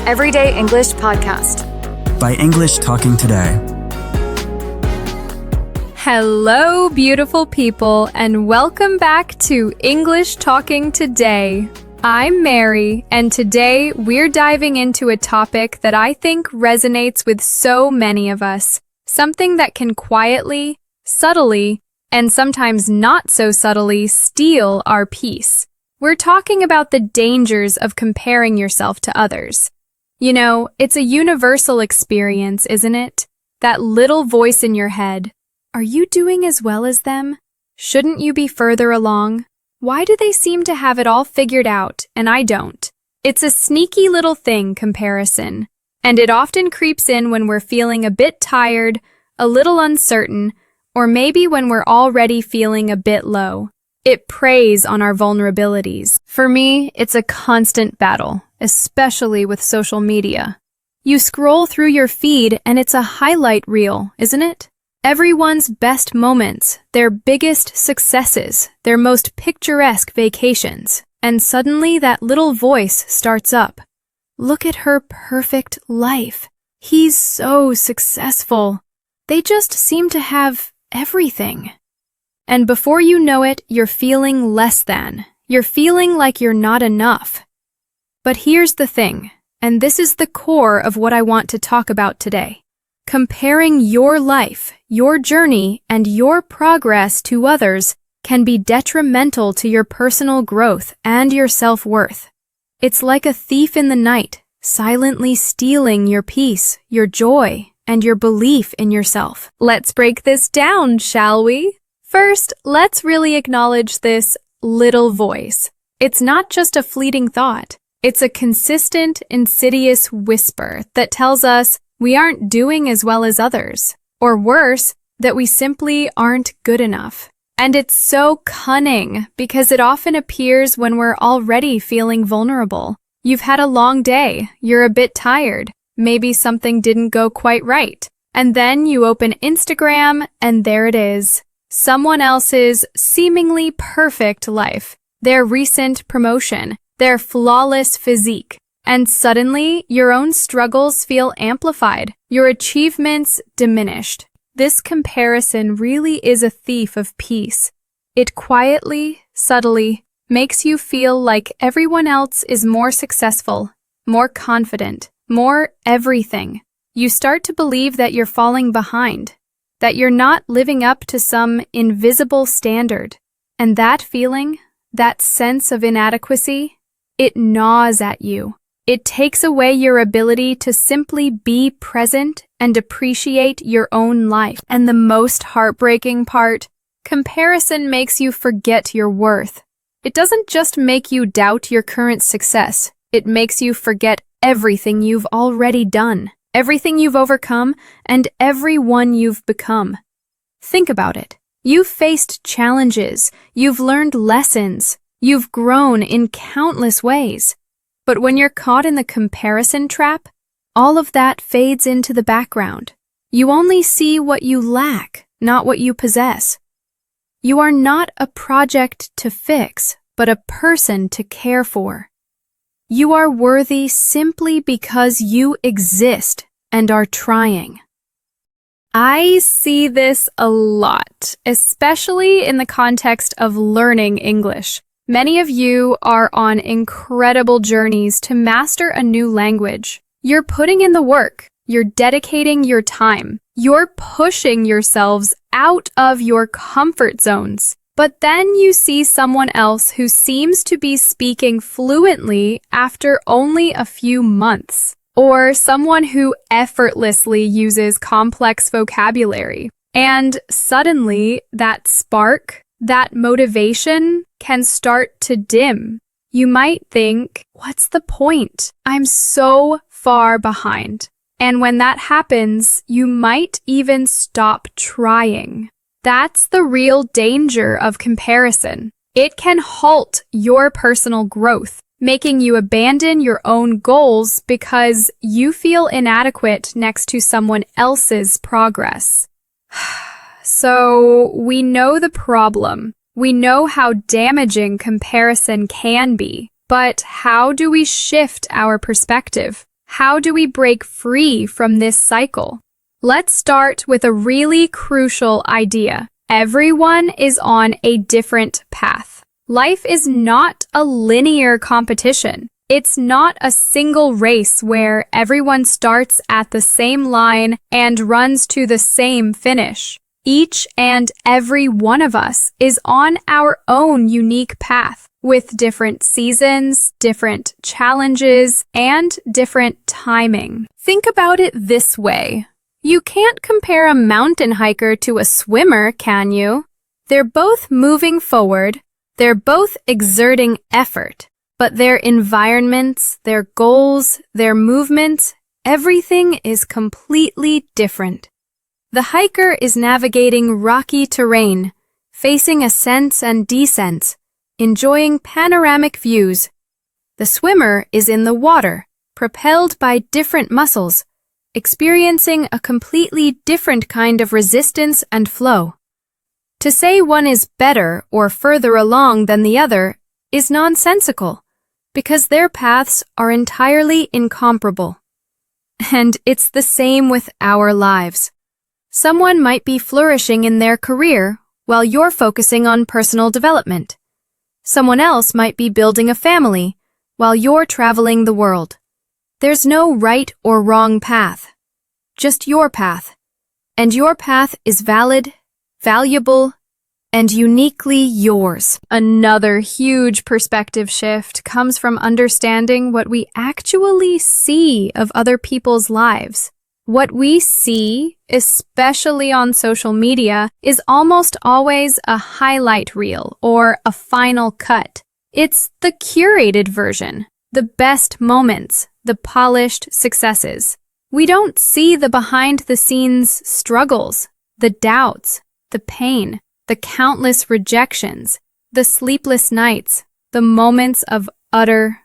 everyday English podcast. By English Talking Today. Hello, beautiful people, and welcome back to English Talking Today. I'm Mary, and today we're diving into a topic that I think resonates with so many of us, something that can quietly, subtly, and sometimes not so subtly steal our peace. We're talking about the dangers of comparing yourself to others. You know, it's a universal experience, isn't it? That little voice in your head. Are you doing as well as them? Shouldn't you be further along? Why do they seem to have it all figured out and I don't? It's a sneaky little thing, comparison, and it often creeps in when we're feeling a bit tired, a little uncertain, or maybe when we're already feeling a bit low. It preys on our vulnerabilities. For me, it's a constant battle, especially with social media. You scroll through your feed and it's a highlight reel, isn't it? Everyone's best moments, their biggest successes, their most picturesque vacations. And suddenly that little voice starts up. Look at her perfect life. He's so successful. They just seem to have everything. And before you know it, you're feeling less than. You're feeling like you're not enough. But here's the thing, and this is the core of what I want to talk about today. Comparing your life, your journey, and your progress to others can be detrimental to your personal growth and your self-worth. It's like a thief in the night, silently stealing your peace, your joy, and your belief in yourself. Let's break this down, shall we? First, let's really acknowledge this little voice. It's not just a fleeting thought. It's a consistent, insidious whisper that tells us we aren't doing as well as others, or worse, that we simply aren't good enough. And it's so cunning because it often appears when we're already feeling vulnerable. You've had a long day, you're a bit tired, maybe something didn't go quite right. And then you open Instagram and there it is. Someone else's seemingly perfect life, their recent promotion, their flawless physique. And suddenly, your own struggles feel amplified, your achievements diminished. This comparison really is a thief of peace. It quietly, subtly, makes you feel like everyone else is more successful, more confident, more everything. You start to believe that you're falling behind, that you're not living up to some invisible standard. And that feeling, that sense of inadequacy, it gnaws at you. It takes away your ability to simply be present and appreciate your own life. And the most heartbreaking part, comparison makes you forget your worth. It doesn't just make you doubt your current success. It makes you forget everything you've already done, everything you've overcome, and everyone you've become. Think about it. You've faced challenges, you've learned lessons, you've grown in countless ways. But when you're caught in the comparison trap, all of that fades into the background. You only see what you lack, not what you possess. You are not a project to fix, but a person to care for. You are worthy simply because you exist and are trying. I see this a lot, especially in the context of learning English. Many of you are on incredible journeys to master a new language. You're putting in the work. You're dedicating your time. You're pushing yourselves out of your comfort zones. But then you see someone else who seems to be speaking fluently after only a few months, or someone who effortlessly uses complex vocabulary. And suddenly, that spark, that motivation can start to dim. You might think, what's the point? I'm so far behind. And when that happens, you might even stop trying. That's the real danger of comparison. It can halt your personal growth, making you abandon your own goals because you feel inadequate next to someone else's progress. So we know the problem. We know how damaging comparison can be. But how do we shift our perspective? How do we break free from this cycle? Let's start with a really crucial idea. Everyone is on a different path. Life is not a linear competition. It's not a single race where everyone starts at the same line and runs to the same finish. Each and every one of us is on our own unique path, with different seasons, different challenges, and different timing. Think about it this way. You can't compare a mountain hiker to a swimmer, can you? They're both moving forward, they're both exerting effort, but their environments, their goals, their movements, everything is completely different. The hiker is navigating rocky terrain, facing ascents and descents, enjoying panoramic views. The swimmer is in the water, propelled by different muscles, experiencing a completely different kind of resistance and flow. To say one is better or further along than the other is nonsensical, because their paths are entirely incomparable. And it's the same with our lives. Someone might be flourishing in their career while you're focusing on personal development. Someone else might be building a family while you're traveling the world. There's no right or wrong path, just your path. And your path is valid, valuable, and uniquely yours. Another huge perspective shift comes from understanding what we actually see of other people's lives. What we see, especially on social media, is almost always a highlight reel or a final cut. It's the curated version, the best moments, the polished successes. We don't see the behind-the-scenes struggles, the doubts, the pain, the countless rejections, the sleepless nights, the moments of utter.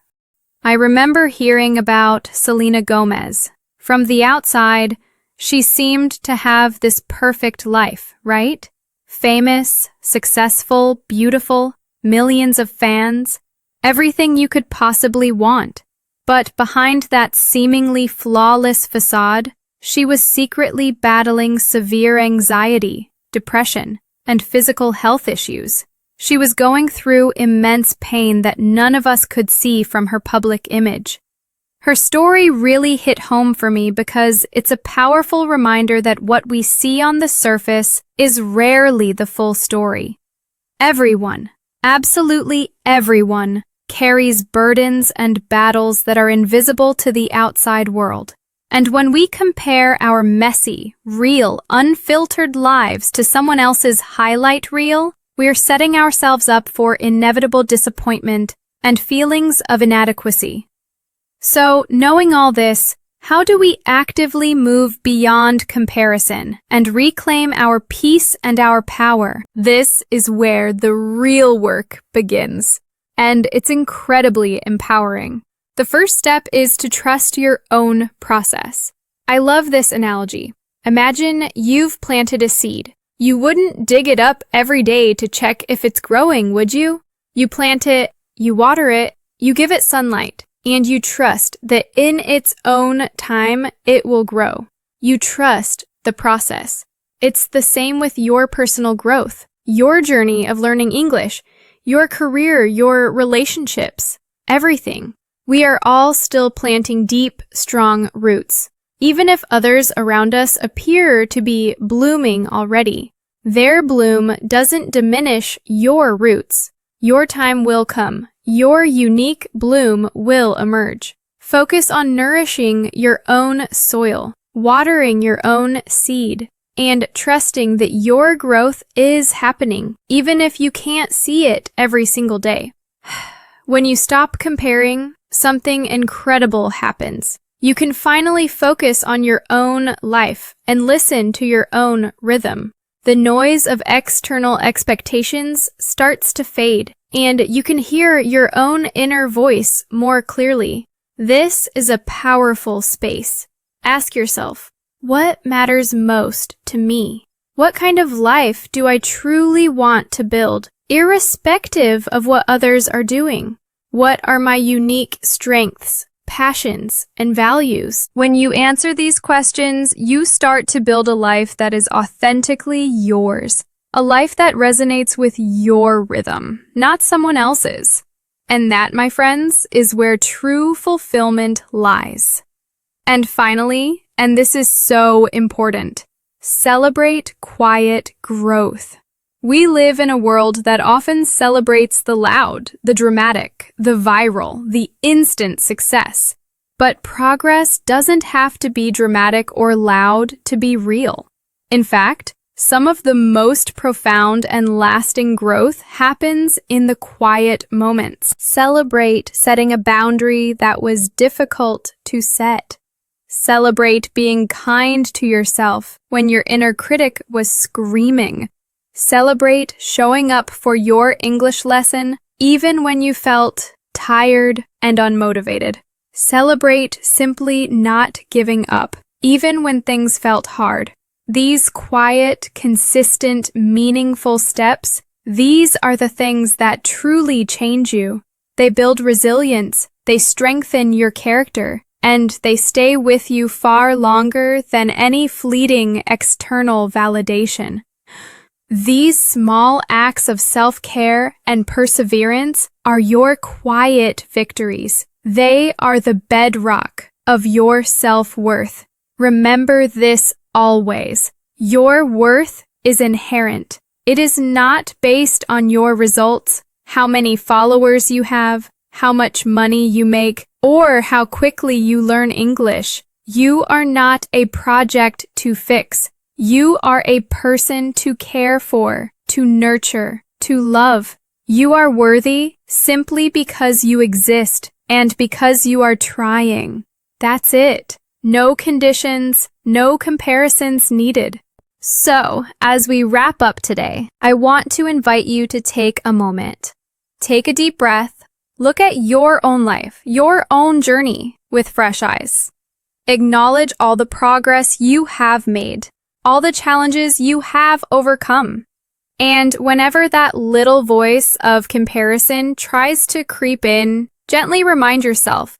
I remember hearing about Selena Gomez. From the outside, she seemed to have this perfect life, right? Famous, successful, beautiful, millions of fans, everything you could possibly want. But behind that seemingly flawless facade, she was secretly battling severe anxiety, depression, and physical health issues. She was going through immense pain that none of us could see from her public image. Her story really hit home for me because it's a powerful reminder that what we see on the surface is rarely the full story. Everyone, absolutely everyone, carries burdens and battles that are invisible to the outside world. And when we compare our messy, real, unfiltered lives to someone else's highlight reel, we're setting ourselves up for inevitable disappointment and feelings of inadequacy. So, knowing all this, how do we actively move beyond comparison and reclaim our peace and our power? This is where the real work begins, and it's incredibly empowering. The first step is to trust your own process. I love this analogy. Imagine you've planted a seed. You wouldn't dig it up every day to check if it's growing, would you? You plant it, you water it, you give it sunlight. And you trust that in its own time, it will grow. You trust the process. It's the same with your personal growth, your journey of learning English, your career, your relationships, everything. We are all still planting deep, strong roots. Even if others around us appear to be blooming already, their bloom doesn't diminish your roots. Your time will come. Your unique bloom will emerge. Focus on nourishing your own soil, watering your own seed, and trusting that your growth is happening, even if you can't see it every single day. When you stop comparing, something incredible happens. You can finally focus on your own life and listen to your own rhythm. The noise of external expectations starts to fade, and you can hear your own inner voice more clearly. This is a powerful space. Ask yourself, what matters most to me? What kind of life do I truly want to build, irrespective of what others are doing? What are my unique strengths, passions, and values? When you answer these questions, you start to build a life that is authentically yours. A life that resonates with your rhythm, not someone else's. And that, my friends, is where true fulfillment lies. And finally, and this is so important, celebrate quiet growth. We live in a world that often celebrates the loud, the dramatic, the viral, the instant success. But progress doesn't have to be dramatic or loud to be real. In fact, some of the most profound and lasting growth happens in the quiet moments. Celebrate setting a boundary that was difficult to set. Celebrate being kind to yourself when your inner critic was screaming. Celebrate showing up for your English lesson even when you felt tired and unmotivated. Celebrate simply not giving up, even when things felt hard. These quiet, consistent, meaningful steps, these are the things that truly change you. They build resilience, they strengthen your character, and they stay with you far longer than any fleeting external validation. These small acts of self-care and perseverance are your quiet victories. They are the bedrock of your self-worth. Remember this always. Your worth is inherent. It is not based on your results, how many followers you have, how much money you make, or how quickly you learn English. You are not a project to fix. You are a person to care for, to nurture, to love. You are worthy simply because you exist and because you are trying. That's it. No conditions, no comparisons needed. So, as we wrap up today, I want to invite you to take a moment. Take a deep breath. Look at your own life, your own journey with fresh eyes. Acknowledge all the progress you have made, all the challenges you have overcome. And whenever that little voice of comparison tries to creep in, gently remind yourself,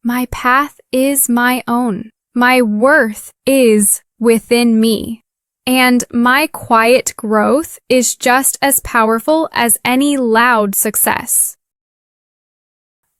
my path is my own. My worth is within me. And my quiet growth is just as powerful as any loud success.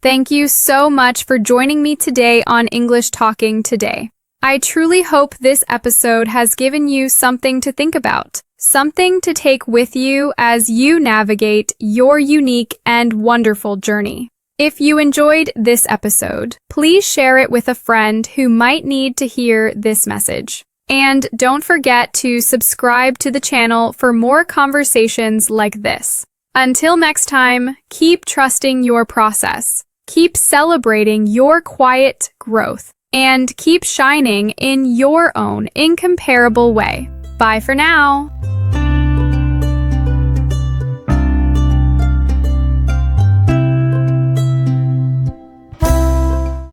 Thank you so much for joining me today on English Talking Today. I truly hope this episode has given you something to think about, something to take with you as you navigate your unique and wonderful journey. If you enjoyed this episode, please share it with a friend who might need to hear this message. And don't forget to subscribe to the channel for more conversations like this. Until next time, keep trusting your process, keep celebrating your quiet growth, and keep shining in your own incomparable way. Bye for now.